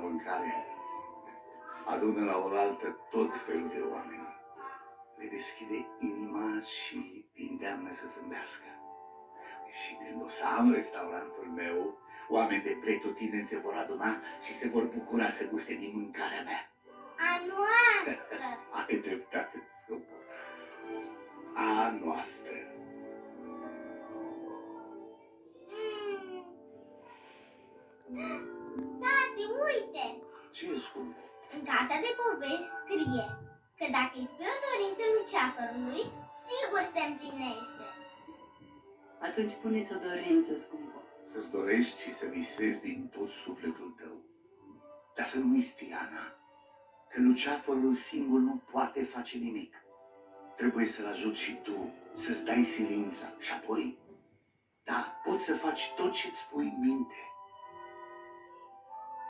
mâncare adună la oaltă tot felul de oameni. Le deschide inima și îi îndeamnă să zâmbească. Și când o să am restaurantul meu, oameni de pretutindeni se vor aduna și se vor bucura să guste din mâncarea mea. A noastră! Ai dreptate, scumpă. A noastră. Tati, uite! Ce e, scumpă? În cartea de povești scrie că dacă îi spui o dorință luceafărului, sigur se împlinește. Atunci puneți o dorință, scumpă. Să-ți dorești și să visezi din tot sufletul tău. Dar să nu uiți, Tiana, că luceafărul singur nu poate face nimic. Trebuie să-l ajuți și tu, să-ți dai silința și apoi, da, poți să faci tot ce-ți pui în minte.